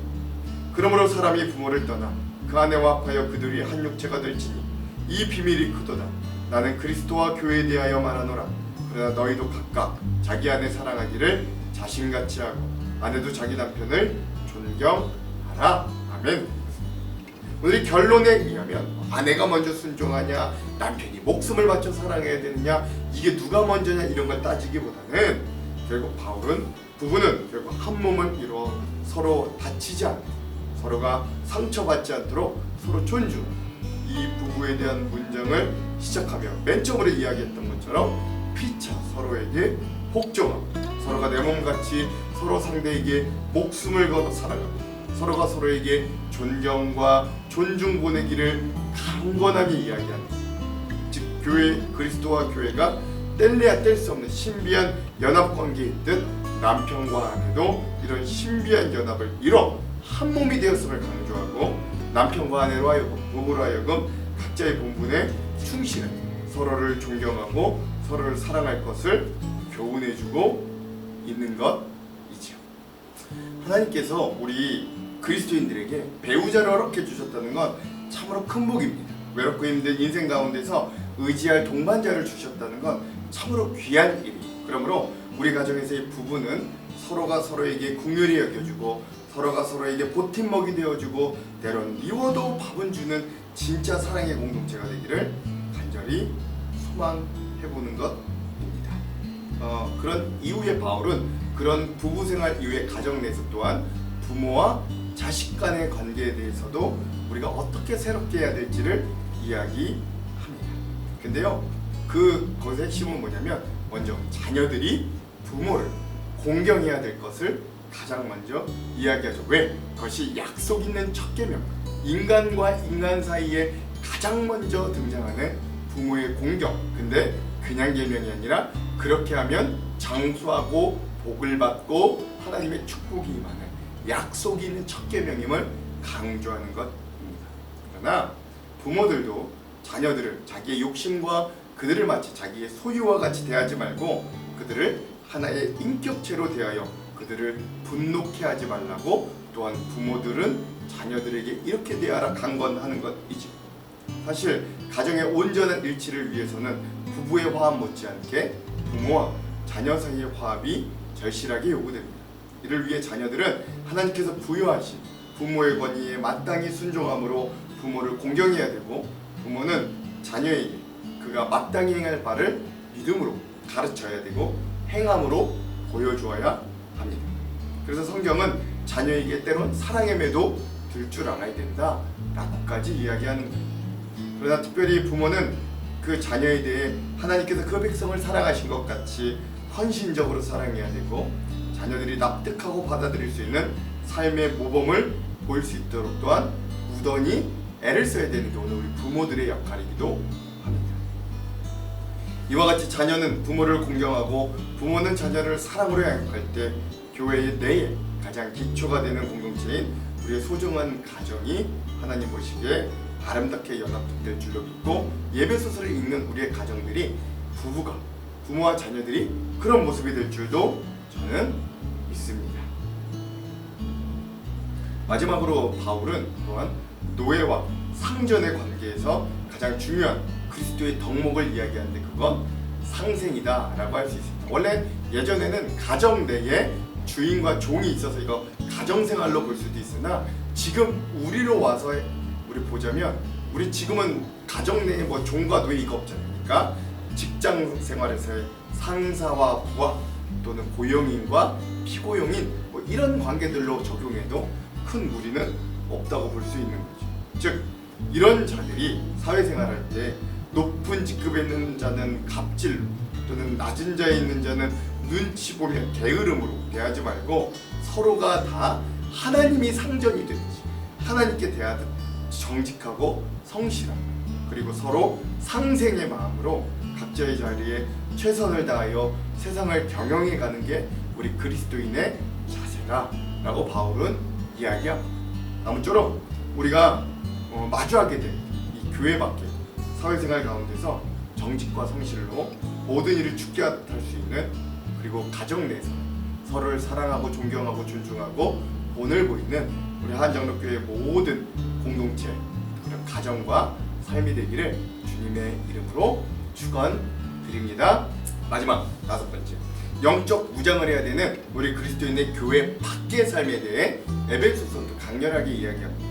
그러므로 사람이 부모를 떠나 그 아내와 합하여 그들이 한 육체가 될지니 이 비밀이 크도다. 나는 그리스도와 교회에 대하여 말하노라. 그러나 너희도 각각 자기 아내 사랑하기를 자신같이 하고 아내도 자기 남편을 존경하라. 아멘. 오늘 결론에 의하면 아내가 먼저 순종하냐, 남편이 목숨을 바쳐 사랑해야 되느냐, 이게 누가 먼저냐 이런 걸 따지기보다는 결국 바울은 부부는 결국 한 몸을 이루어 서로 다치지 않고 서로가 상처받지 않도록 서로 존중, 이 부부에 대한 문장을 시작하며 맨 처음으로 이야기했던 것처럼 피차 서로에게 복종하고 서로가 내 몸같이 서로 상대에게 목숨을 걸어 살아가고 서로가 서로에게 존경과 존중 보내기를 강건하게 이야기하는, 즉 교회, 그리스도와 교회가 뗄래야 뗄 수 없는 신비한 연합관계인 듯 남편과 아내도 이런 신비한 연합을 이뤄 한 몸이 되었음을 강조하고 남편과 아내로 하여금, 부부로 하여금 각자의 본분에 충실해 서로를 존경하고 서로를 사랑할 것을 교훈해주고 있는 것이지요. 하나님께서 우리 그리스도인들에게 배우자를 허락해 주셨다는 건 참으로 큰 복입니다. 외롭고 힘든 인생 가운데서 의지할 동반자를 주셨다는 건 참으로 귀한 일이에요. 그러므로 우리 가정에서의 부부는 서로가 서로에게 긍휼히 여겨주고 서로가 서로에게 보팀먹이 되어주고 때론 미워도 밥은 주는 진짜 사랑의 공동체가 되기를 간절히 소망해보는 것입니다. 그런 이후에 바울은 그런 부부생활 이후의 가정 내에서 또한 부모와 자식 간의 관계에 대해서도 우리가 어떻게 새롭게 해야 될지를 이야기합니다. 근데요, 거기서 핵심은 뭐냐면 먼저 자녀들이 부모를 공경해야 될 것을 가장 먼저 이야기하죠. 왜? 그것이 약속 있는 첫 계명, 인간과 인간 사이에 가장 먼저 등장하는 부모의 공경. 근데 그냥 계명이 아니라 그렇게 하면 장수하고 복을 받고 하나님의 축복이 임하는 약속이 있는 첫 계명임을 강조하는 것입니다. 그러나 부모들도 자녀들을 자기의 욕심과 그들을 마치 자기의 소유와 같이 대하지 말고 그들을 하나의 인격체로 대하여 그들을 분노케 하지 말라고, 또한 부모들은 자녀들에게 이렇게 대하라 강권하는 것이지. 사실 가정의 온전한 일치를 위해서는 부부의 화합 못지않게 부모와 자녀 사이의 화합이 절실하게 요구됩니다. 이를 위해 자녀들은 하나님께서 부여하신 부모의 권위에 마땅히 순종함으로 부모를 공경해야 되고, 부모는 자녀에게 그가 마땅히 행할 바를 믿음으로 가르쳐야 되고 행함으로 보여주어야 합니다. 그래서 성경은 자녀에게 때론 사랑의 매도 들 줄 알아야 된다 라고까지 이야기하는 거예요. 그러나 특별히 부모는 그 자녀에 대해 하나님께서 그 백성을 사랑하신 것 같이 헌신적으로 사랑해야 되고, 자녀들이 납득하고 받아들일 수 있는 삶의 모범을 보일 수 있도록 또한 무던히 애를 써야 되는 게 오늘 우리 부모들의 역할이기도 합니다. 이와 같이 자녀는 부모를 공경하고 부모는 자녀를 사랑으로 양육할 때 교회의 내에 가장 기초가 되는 공동체인 우리의 소중한 가정이 하나님 보시기에 아름답게 연합될 줄로 믿고, 예배소서를 읽는 우리의 가정들이 부부가 부모와 자녀들이 그런 모습이 될 줄도 저는 믿습니다. 마지막으로 바울은 또한 노예와 상전의 관계에서 가장 중요한 그리스도의 덕목을 이야기하는데 그건 상생이다 라고 할 수 있습니다. 원래 예전에는 가정 내에 주인과 종이 있어서 이거 가정생활로 볼 수도 있으나, 지금 우리로 와서 우리 보자면 우리 지금은 가정 내에 뭐 종과 노예 이거 없잖아요. 그러니까 직장 생활에서의 상사와 부하 또는 고용인과 피고용인 뭐 이런 관계들로 적용해도 큰 무리는 없다고 볼 수 있는 거죠. 즉 이런 자들이 사회생활할 때 높은 직급에 있는 자는 갑질 또는 낮은 자에 있는 자는 눈치 보며 게으름으로 대하지 말고 서로가 다 하나님이 상전이 되듯이 하나님께 대하듯 정직하고 성실하고, 그리고 서로 상생의 마음으로 각자의 자리에 최선을 다하여 세상을 경영해 가는 게 우리 그리스도인의 자세다 라고 바울은 이야기합니다. 아무쪼록 우리가 마주하게 된 이 교회 밖에 사회생활 가운데서 정직과 성실로 모든 일을 죽게 할 수 있는, 그리고 가정 내에서 서로를 사랑하고 존경하고 존중하고 본을 보이는 우리 한정록교회의 모든 공동체, 그런 가정과 삶이 되기를 주님의 이름으로 축원드립니다. 마지막 5번째, 영적 무장을 해야 되는 우리 그리스도인의 교회 밖의 삶에 대해 에베소서도 강렬하게 이야기합니다.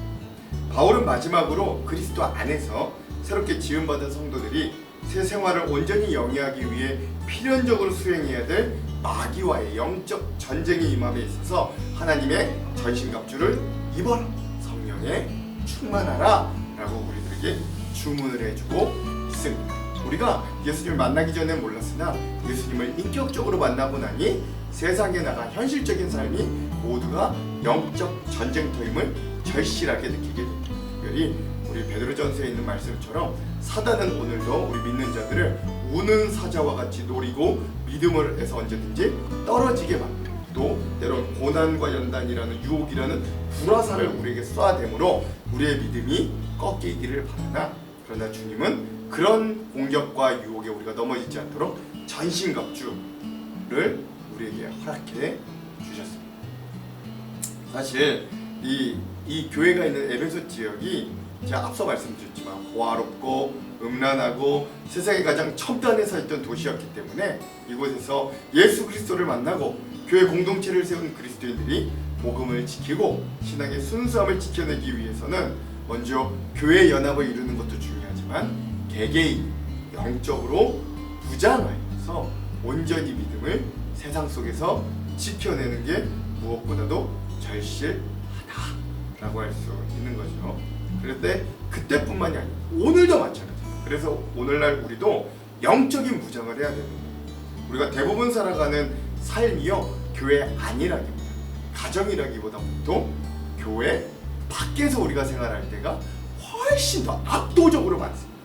바울은 마지막으로 그리스도 안에서 새롭게 지음받은 성도들이 새 생활을 온전히 영위하기 위해 필연적으로 수행해야 될 마귀와의 영적 전쟁에 임함에 있어서 하나님의 전신갑주를 입어라, 성령에 충만하라 라고 우리들에게 주문을 해주고 있습니다. 우리가 예수님을 만나기 전에 몰랐으나 예수님을 인격적으로 만나고 나니 세상에 나가 현실적인 삶이 모두가 영적 전쟁터임을 절실하게 느끼게 됩니다. 특별히 우리 베드로전서에 있는 말씀처럼 사단은 오늘도 우리 믿는 자들을 우는 사자와 같이 노리고 믿음을 해서 언제든지 떨어지게 만들고, 또 때론 고난과 연단이라는 유혹이라는 불화살을 우리에게 쏘아대므로 우리의 믿음이 꺾이기를 바라나, 그러나 주님은 그런 공격과 유혹에 우리가 넘어지지 않도록 전신갑주를 우리에게 허락해 주셨습니다. 사실 이 교회가 있는 에베소 지역이 제가 앞서 말씀드렸지만 호화롭고 음란하고 세상에 가장 첨단에 서 있던 도시였기 때문에 이곳에서 예수 그리스도를 만나고 교회 공동체를 세운 그리스도인들이 복음을 지키고 신앙의 순수함을 지켜내기 위해서는 먼저 교회 연합을 이루는 것도 중요하지만 개개인 영적으로 무장하여서 온전히 믿음을 세상 속에서 지켜내는 게 무엇보다도 절실하다라고 할 수 있는 거죠. 그런데 그때뿐만이 아니고 오늘도 마찬가지예요. 그래서 오늘날 우리도 영적인 무장을 해야 되는 거예요. 우리가 대부분 살아가는 삶이요, 교회 안이라기보다, 가정이라기보다 보통 교회 밖에서 우리가 생활할 때가 훨씬 더 압도적으로 많습니다.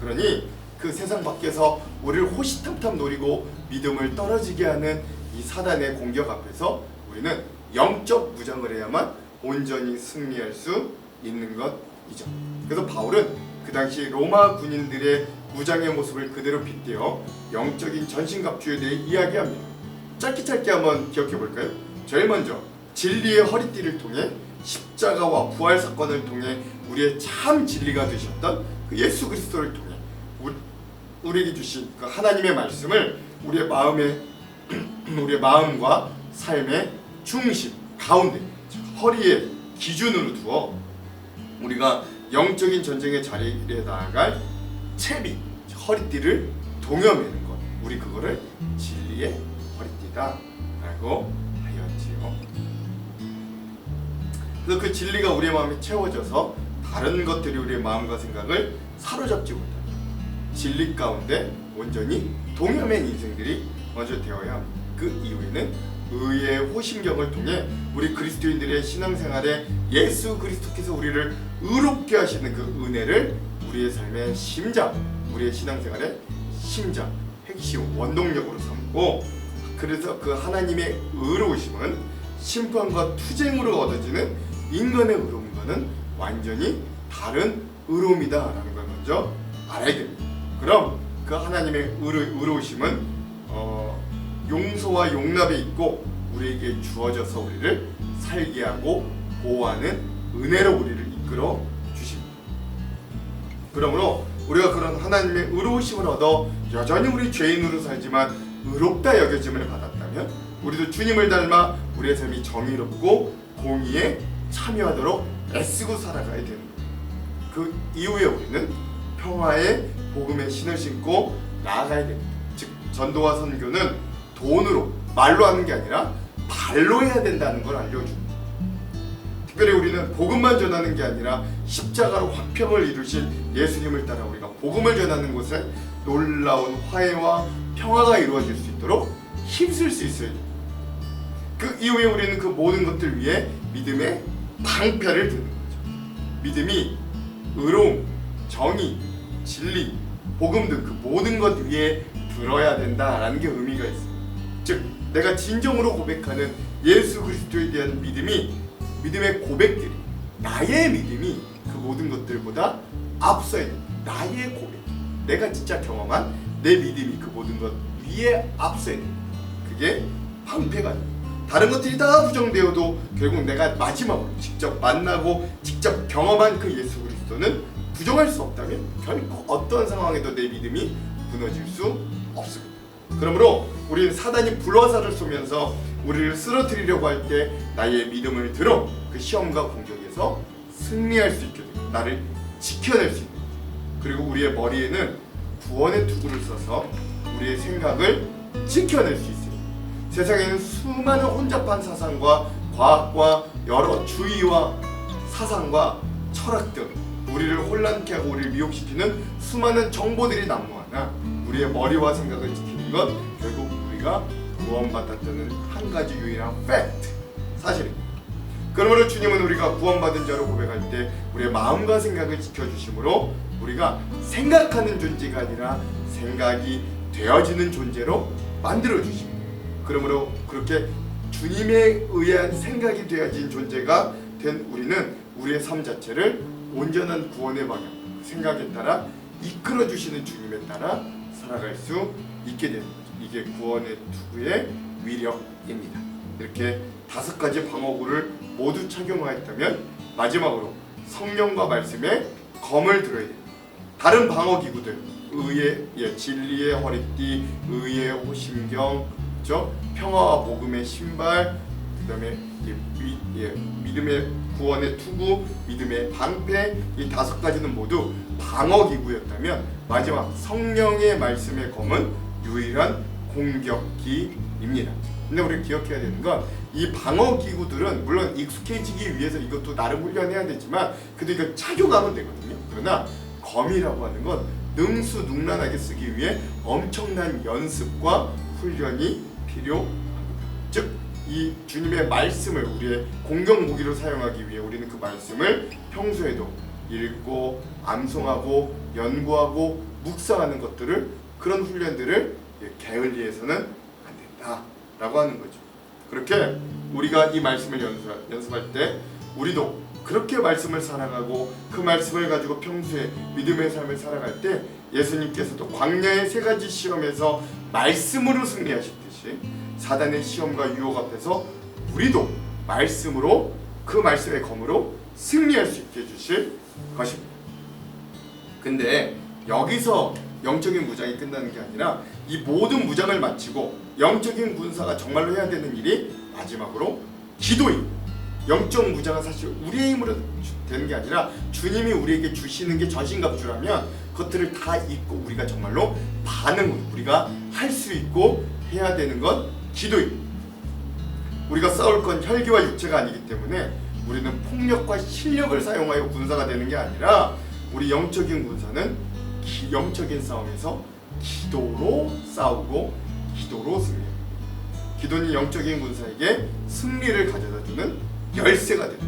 그러니 그 세상 밖에서 우리를 호시탐탐 노리고 믿음을 떨어지게 하는 이 사단의 공격 앞에서 우리는 영적 무장을 해야만 온전히 승리할 수 있는 것이죠. 그래서 바울은 그 당시 로마 군인들의 무장의 모습을 그대로 빗대어 영적인 전신갑주에 대해 이야기합니다. 짧게 한번 기억해 볼까요? 제일 먼저 진리의 허리띠를 통해 십자가와 부활 사건을 통해 우리의 참 진리가 되셨던 그 예수 그리스도를 통해 우리에게 주신 그 하나님의 말씀을 우리의 마음과 삶의 중심 가운데 허리에 기준으로 두어 우리가 영적인 전쟁의 자리에 나아갈 채비 허리띠를 동여매는 것, 우리 그거를 진리의 허리띠다라고 하였지요. 그래서 그 진리가 우리의 마음에 채워져서 다른 것들이 우리의 마음과 생각을 사로잡지 못하는 진리 가운데 온전히 동여맨 인생들이 먼저 되어야 합니다. 그 이후에는 의의 호심경을 통해 우리 그리스도인들의 신앙생활에 예수 그리스도께서 우리를 의롭게 하시는 그 은혜를 우리의 삶의 심장, 우리의 신앙생활의 심장, 핵심, 원동력으로 삼고, 그래서 그 하나님의 의로우심은 심판과 투쟁으로 얻어지는 인간의 의로움과는 완전히 다른 의로움이다라는 걸 먼저 알아야 됩니다. 그럼 그 하나님의 의로우심은 용서와 용납에 있고 우리에게 주어져서 우리를 살게 하고 보호하는 은혜로 우리를 이끌어 주십니다. 그러므로 우리가 그런 하나님의 의로우심을 얻어 여전히 우리 죄인으로 살지만 의롭다 여겨짐을 받았다면 우리도 주님을 닮아 우리의 삶이 정의롭고 공의에 참여하도록 애쓰고 살아가야 되는 겁니다. 그 이후에 우리는 평화의 복음의 신을 신고 나아가야 됩니다. 즉 전도와 선교는 돈으로 말로 하는 게 아니라 발로 해야 된다는 걸 알려줍니다. 특별히 우리는 복음만 전하는 게 아니라 십자가로 화평을 이루신 예수님을 따라 우리가 복음을 전하는 곳에 놀라운 화해와 평화가 이루어질 수 있도록 힘쓸 수 있어야 됩니다. 그 이후에 우리는 그 모든 것들 위해 믿음의 방패를 드는 거죠. 믿음이 의로움, 정의, 진리, 복음 등 그 모든 것 위에 들어야 된다라는 게 의미가 있습니다. 즉 내가 진정으로 고백하는 예수 그리스도에 대한 믿음의 고백들이, 나의 믿음이 그 모든 것들보다 앞서야 됩니다. 나의 고백, 내가 진짜 경험한 내 믿음이 그 모든 것 위에 앞서야 됩니다. 그게 방패가 됩니다. 다른 것들이 다 부정되어도 결국 내가 마지막으로 직접 만나고 직접 경험한 그 예수 그리스도는 부정할 수 없다면 결코 어떤 상황에도 내 믿음이 무너질 수 없습니다. 그러므로 우리는 사단이 불화살을 쏘면서 우리를 쓰러뜨리려고 할 때 나의 믿음을 들어 그 시험과 공격에서 승리할 수 있게 됩니다. 나를 지켜낼 수 있는 거죠. 그리고 우리의 머리에는 구원의 투구를 써서 우리의 생각을 지켜낼 수 있어요. 세상에는 수많은 혼잡한 사상과 과학과 여러 주의와 사상과 철학 등 우리를 혼란케 하고 우리를 미혹시키는 수많은 정보들이 난무하나 우리의 머리와 생각을 지키는 것, 결국 우리가 구원받았다는 한 가지 유일한 팩트, 사실입니다. 그러므로 주님은 우리가 구원받은 자로 고백할 때 우리의 마음과 생각을 지켜주심으로 우리가 생각하는 존재가 아니라 생각이 되어지는 존재로 만들어주십니다. 그러므로 그렇게 주님에 의한 생각이 되어진 존재가 된 우리는 우리의 삶 자체를 온전한 구원의 방향, 생각에 따라 이끌어주시는 주님에 따라 살아갈 수 있게 되는 거죠. 이게 구원의 투구의 위력입니다. 이렇게 5가지 방어구를 모두 착용하였다면 마지막으로 성령과 말씀의 검을 들어야 됩니다. 다른 방어기구들, 의의 진리의 허리띠, 의의 호심경, 그렇죠? 평화와 복음의 신발, 그다음에 믿음의 구원의 투구, 믿음의 방패, 이 5가지는 모두 방어기구였다면 마지막 성령의 말씀의 검은 유일한 공격기입니다. 근데 우리가 기억해야 되는 건 이 방어기구들은 물론 익숙해지기 위해서 이것도 나름 훈련해야 되지만 그래도 이거 착용하면 되거든요. 그러나 검이라고 하는 건 능수능란하게 쓰기 위해 엄청난 연습과 훈련이 필요합니다. 즉, 이 주님의 말씀을 우리의 공격 무기로 사용하기 위해 우리는 그 말씀을 평소에도 읽고 암송하고 연구하고 묵상하는 것들을, 그런 훈련들을 게을리해서는 안 된다라고 하는 거죠. 그렇게 우리가 이 말씀을 연습할 때 우리도 그렇게 말씀을 사랑하고 그 말씀을 가지고 평소에 믿음의 삶을 살아갈 때 예수님께서도 광야의 세 가지 시험에서 말씀으로 승리하셨듯이 사단의 시험과 유혹 앞에서 우리도 말씀으로, 그 말씀의 검으로 승리할 수 있게 해주실 것입니다. 근데 여기서 영적인 무장이 끝나는 게 아니라 이 모든 무장을 마치고 영적인 군사가 정말로 해야 되는 일이 마지막으로 기도입니다. 영적 무장은 사실 우리의 힘으로 되는 게 아니라 주님이 우리에게 주시는 게 전신갑주라면 그것들을 다 잊고 우리가 정말로 반응으로 우리가 할 수 있고 해야 되는 건 기도입니다. 우리가 싸울 건 혈기와 육체가 아니기 때문에 우리는 폭력과 실력을 사용하여 군사가 되는 게 아니라 우리 영적인 군사는 영적인 싸움에서 기도로 싸우고 기도로 승리합니다. 기도는 영적인 군사에게 승리를 가져다주는 열쇠가 됩니다.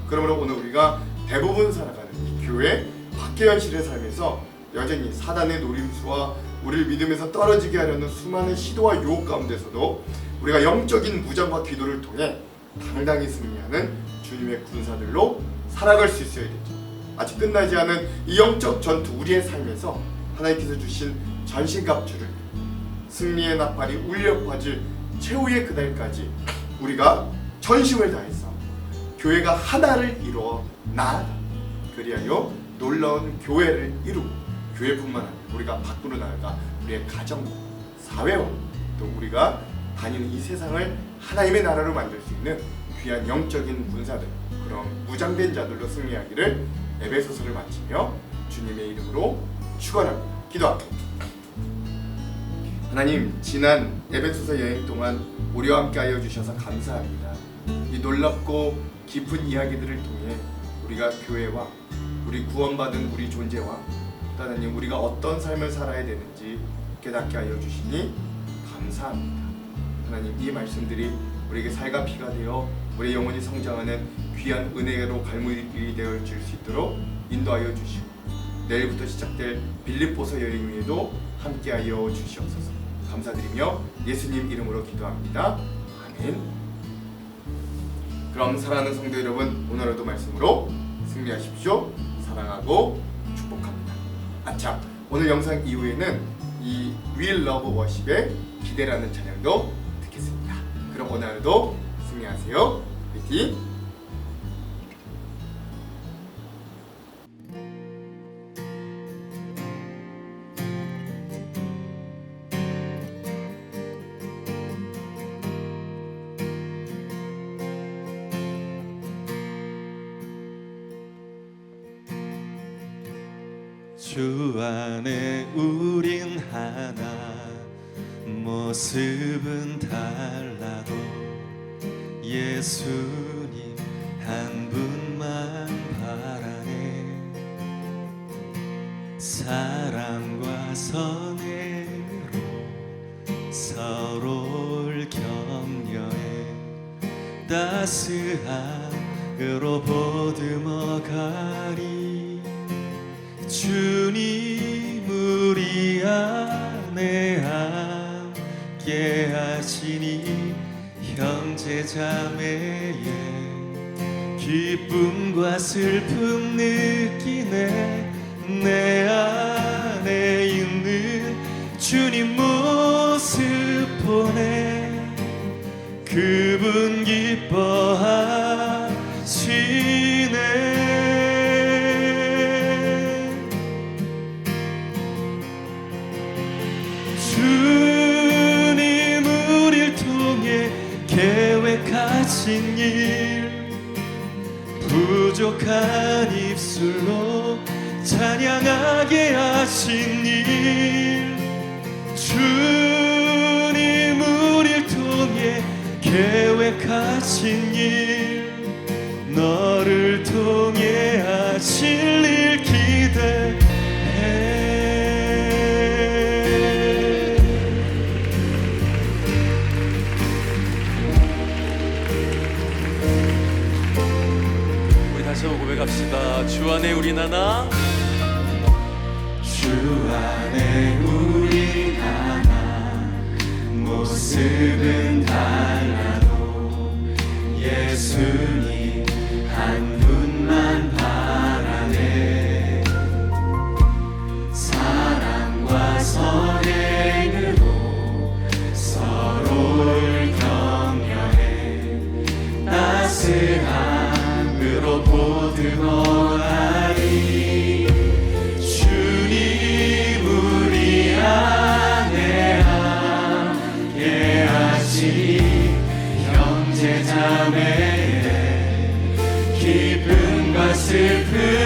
그러므로 오늘 우리가 대부분 살아가는 이 교회 밖의 현실의 삶에서 여전히 사단의 노림수와 우리를 믿음에서 떨어지게 하려는 수많은 시도와 유혹 가운데서도 우리가 영적인 무장과 기도를 통해 당당히 승리하는 주님의 군사들로 살아갈 수 있어야 되죠. 아직 끝나지 않은 이 영적 전투, 우리의 삶에서 하나님께서 주신 전신갑주를 승리의 나팔이 울려 퍼질 최후의 그날까지 우리가 전심을 다해서 교회가 하나를 이루어 나아가 그리하여 놀라운 교회를 이루고, 교회뿐만 아니라 우리가 밖으로 나아가 우리의 가정과 사회와 또 우리가 다니는 이 세상을 하나님의 나라로 만들 수 있는 귀한 영적인 군사들, 그런 무장된 자들로 승리하기를 에베소서를 마치며 주님의 이름으로 축원합니다. 기도합니다. 하나님, 지난 에베소서 여행 동안 우리와 함께 하여 주셔서 감사합니다. 이 놀랍고 깊은 이야기들을 통해 우리가 교회와 우리 구원받은 우리 존재와 또 하나님 우리가 어떤 삶을 살아야 되는지 깨닫게 하여 주시니 감사합니다. 하나님, 이 말씀들이 우리에게 살과 피가 되어 우리의 영혼이 성장하는 귀한 은혜로 갈무리 되어 줄 수 있도록 인도하여 주시고, 내일부터 시작될 빌립보서 여행 위에도 함께하여 주시옵소서. 감사드리며 예수님 이름으로 기도합니다. 아멘. 그럼 사랑하는 성도 여러분, 오늘 하루도 말씀으로 승리하십시오. 사랑하고 축복합니다. 아참, 오늘 영상 이후에는 이 We Love Worship의 기대라는 찬양도 듣겠습니다. 그럼 오늘 하루도 승리하세요. 화이팅! 주 안에 우린 하나, 모습은 달라도 예수님 한 분만 바라네. 사랑과 선애로 서로를 격려해 따스함으로 보듬어가리. 주님 우리 안에 함께 하시니 형제자매의 기쁨과 슬픔 느끼네. 내 안에 있는 주님 모습 보네. 그분 기뻐하시네. 주님 우릴 통해 계획하신 일, 부족한 입술로 찬양하게 하신 일. 주님 우릴 통해 계획하신 일, 너를 통해 하실 일 기대해. 다시 한번 고백합시다. 주 안에 우리 하나, 주 안에 우리 하나, 모습은 달라도 예수님 한 분만 바라네. 사랑과 선행으로 서로를 격려해 따스함으로 보듬어가리. 주님 우리 안에 함께 하시니 형제 자매의 기쁨과 슬픔